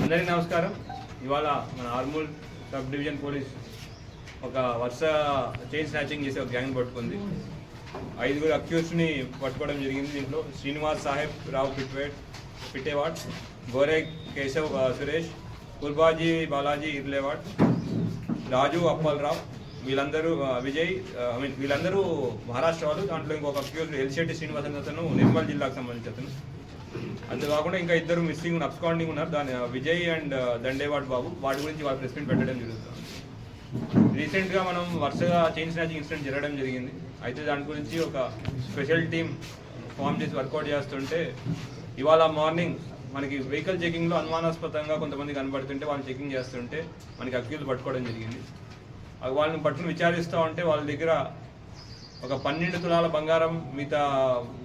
అందరికీ నమస్కారం. ఇవాళ మన ఆర్మూర్ సబ్ డివిజన్ పోలీస్ ఒక వరుస చైన్ స్నాచింగ్ చేసే ఒక గ్యాంగ్ పట్టుకుంది. 5 అక్యూస్డ్ని పట్టుకోవడం జరిగింది. దీంట్లో శ్రీనివాస్ సాహెబ్ రావు పిట్టేవాడ్, గోరే కేశవ్ సురేష్, కుర్బాజీ బాలాజీ ఇర్లేవాడ్, రాజు అప్పల్రావు, వీళ్ళందరూ విజయ్ వీళ్ళందరూ మహారాష్ట్ర వాళ్ళు. దాంట్లో ఇంకొక అక్యూస్డ్ ఎల్శెట్టి శ్రీనివాస్ అనే అతను నిర్మల్ జిల్లాకు సంబంధించి అతను. అంతేకాకుండా ఇంకా 2 మిస్సింగ్ అబ్స్కాండింగ్ ఉన్నారు. దాని విజయ్ అండ్ దండేవాడ్ బాబు. వాటి గురించి వాళ్ళ ప్రెస్ మీట్ పెట్టడం జరుగుతుంది. రీసెంట్గా మనం వరుసగా చైన్ స్నాచింగ్ ఇన్సిడెంట్ జరగడం జరిగింది. అయితే దాని గురించి ఒక స్పెషల్ టీమ్ ఫామ్ చేసి వర్కౌట్ చేస్తుంటే ఇవాళ మార్నింగ్ మనకి వెహికల్ చెకింగ్లో అనుమానాస్పదంగా కొంతమంది కనబడుతుంటే వాళ్ళు చెకింగ్ చేస్తుంటే మనకి అక్యూజ్ పట్టుకోవడం జరిగింది. వాళ్ళని పట్టుకుని విచారిస్తూ ఉంటే వాళ్ళ దగ్గర ఒక 12 తులాల బంగారం మిగతా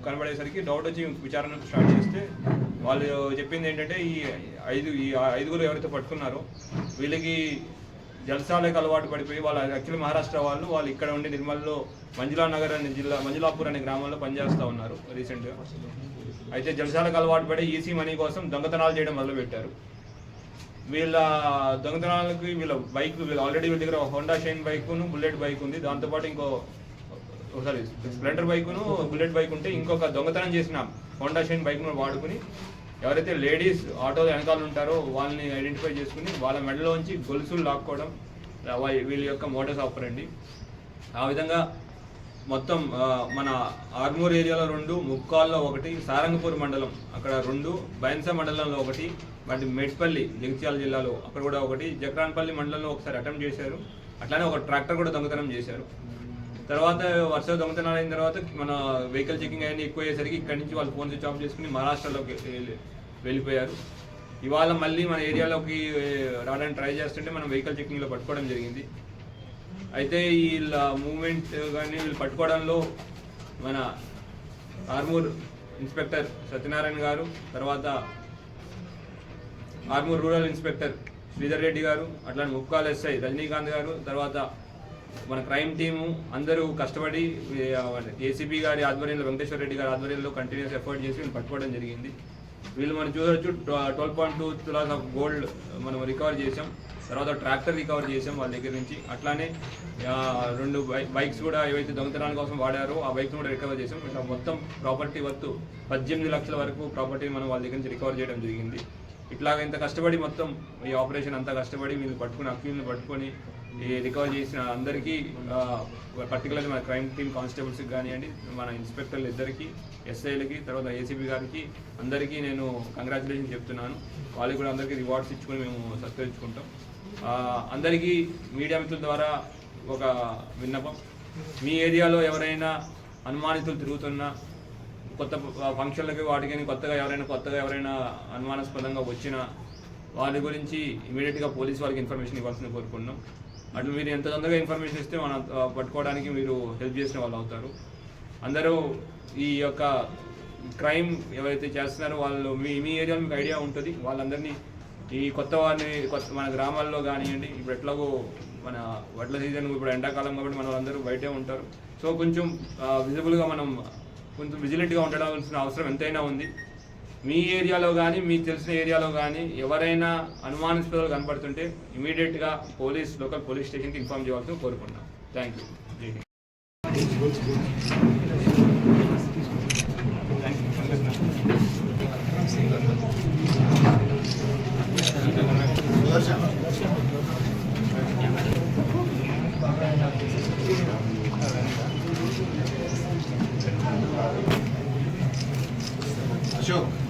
కనబడేసరికి డౌట్ వచ్చి విచారణ స్టార్ట్ చేస్తే వాళ్ళు చెప్పింది ఏంటంటే ఈ ఐదుగురు ఎవరైతే పట్టుకున్నారో వీళ్ళకి జల్సాలకు అలవాటు పడిపోయి వాళ్ళ యాక్చువల్లీ మహారాష్ట్ర వాళ్ళు ఇక్కడ ఉండి నిర్మల్లో మంజులానగర్ అనే జిల్లా మంజులాపూర్ అనే గ్రామంలో పనిచేస్తూ ఉన్నారు రీసెంట్గా. అయితే జల్సాలకు అలవాటు పడి ఈసీ మనీ కోసం దొంగతనాలు చేయడం మొదలుపెట్టారు. వీళ్ళ దొంగతనాలకి వీళ్ళ ఆల్రెడీ వీళ్ళ దగ్గర హోండా షైన్ బైకును బుల్లెట్ బైక్ ఉంది. దాంతోపాటు ఒకసారి స్ప్లెండర్ బైకును బుల్లెట్ బైక్ ఉంటే ఇంకొక దొంగతనం చేసిన హోండా షైన్ బైక్ను వాడుకుని ఎవరైతే లేడీస్ ఆటో వెనకాల ఉంటారో వాళ్ళని ఐడెంటిఫై చేసుకుని వాళ్ళ మెడలోంచి గొలుసులు లాక్కోవడం వీళ్ళ యొక్క మోడస్ ఆపరండి. ఆ విధంగా మొత్తం మన ఆర్మూర్ ఏరియాలో 2, ముక్కాల్లో 1, సారంగపూర్ మండలం అక్కడ 2, బైన్సా మండలంలో 1, వాటి మెట్పల్లి జగిత్యాల జిల్లాలో అక్కడ కూడా 1, జక్రాన్పల్లి మండలంలో ఒకసారి అటెంప్ట్ చేశారు. అట్లానే ఒక ట్రాక్టర్ కూడా దొంగతనం చేశారు. తర్వాత వరుస దొంగతనాలు అయిన తర్వాత మన వెహికల్ చెకింగ్ అయినా ఎక్కువ అయ్యేసరికి ఇక్కడి నుంచి వాళ్ళు ఫోన్ స్విచ్ ఆఫ్ చేసుకుని మహారాష్ట్రలోకి వెళ్ళిపోయారు. ఇవాళ మళ్ళీ మన ఏరియాలోకి రావడానికి ట్రై చేస్తుంటే మనం వెహికల్ చెకింగ్లో పట్టుకోవడం జరిగింది. అయితే వీళ్ళ మూవ్మెంట్ కానీ వీళ్ళు పట్టుకోవడంలో మన ఆర్మూర్ ఇన్స్పెక్టర్ సత్యనారాయణ గారు, తర్వాత ఆర్మూర్ రూరల్ ఇన్స్పెక్టర్ శ్రీధర్ రెడ్డి గారు, అట్లానే ముక్కాల్ ఎస్ఐ రజనీకాంత్ గారు, తర్వాత మన క్రైమ్ టీము అందరూ కష్టపడి ఏసీపీ గారి ఆధ్వర్యంలో వెంకటేశ్వర రెడ్డి గారి ఆధ్వర్యంలో కంటిన్యూస్ ఎఫర్ట్ చేసి వీళ్ళు పట్టుకోవడం జరిగింది. వీళ్ళు మనం చూడవచ్చు 12.2 తులాస్ ఆఫ్ గోల్డ్ మనం రికవర్ చేసాం. తర్వాత ట్రాక్టర్ రికవర్ చేసాం వాళ్ళ దగ్గర నుంచి. అట్లానే 2 బైక్స్ కూడా ఏవైతే దొంగతనాల కోసం వాడారో ఆ బైక్ను కూడా రికవర్ చేసాం. ఇట్లా మొత్తం ప్రాపర్టీ వర్త్ 18 లక్షల వరకు ప్రాపర్టీ మనం వాళ్ళ దగ్గర నుంచి రికవర్ చేయడం జరిగింది. ఇట్లాగ ఇంత కష్టపడి మొత్తం ఈ ఆపరేషన్ అంతా కష్టపడి వీళ్ళు పట్టుకుని అక్యూజ్ని పట్టుకొని ఈ రికవర్ చేసిన అందరికీ పర్టికులర్లీ మన క్రైమ్ టీమ్ కానిస్టేబుల్స్కి కానివ్వండి, మన ఇన్స్పెక్టర్లు ఇద్దరికి, ఎస్ఐలకి, తర్వాత ఏసీబీ గారికి అందరికీ నేను కంగ్రాచులేషన్ చెప్తున్నాను. వాళ్ళకి కూడా అందరికీ రివార్డ్స్ ఇచ్చుకొని మేము సత్కరించుకుంటాం. అందరికీ మీడియా మిత్రుల ద్వారా ఒక విన్నపం, మీ ఏరియాలో ఎవరైనా అనుమానితులు తిరుగుతున్నా, కొత్త ఫంక్షన్లకి వాటికి కొత్తగా ఎవరైనా అనుమానాస్పదంగా వచ్చినా వారి గురించి ఇమీడియట్గా పోలీస్ వారికి ఇన్ఫర్మేషన్ ఇవ్వాల్సింది కోరుకున్నాం. అట్లా మీరు ఎంత తొందరగా ఇన్ఫర్మేషన్ ఇస్తే మనం పట్టుకోవడానికి మీరు హెల్ప్ చేసిన వాళ్ళు అవుతారు. అందరూ ఈ యొక్క క్రైమ్ ఎవరైతే చేస్తున్నారో వాళ్ళు మీ ఏరియాలో మీకు ఐడియా ఉంటుంది. వాళ్ళందరినీ ఈ కొత్త మన గ్రామాల్లో కానివ్వండి, ఇప్పుడు ఎట్లాగో మన వడ్ల సీజన్ ఇప్పుడు ఎండాకాలం కాబట్టి మన వాళ్ళందరూ బయటే ఉంటారు. సో కొంచెం విజిబుల్గా మనం కొంచెం విజిలెంట్గా ఉండడాల్సిన అవసరం ఎంతైనా ఉంది. మీ ఏరియాలో కానీ మీకు తెలిసిన ఏరియాలో కానీ ఎవరైనా అనుమానాస్పదాలు కనపడుతుంటే ఇమీడియట్గా లోకల్ పోలీస్ స్టేషన్కి ఇన్ఫార్మ్ చేయాల్సి కోరుకుంటున్నాం. Thank you. అశోక్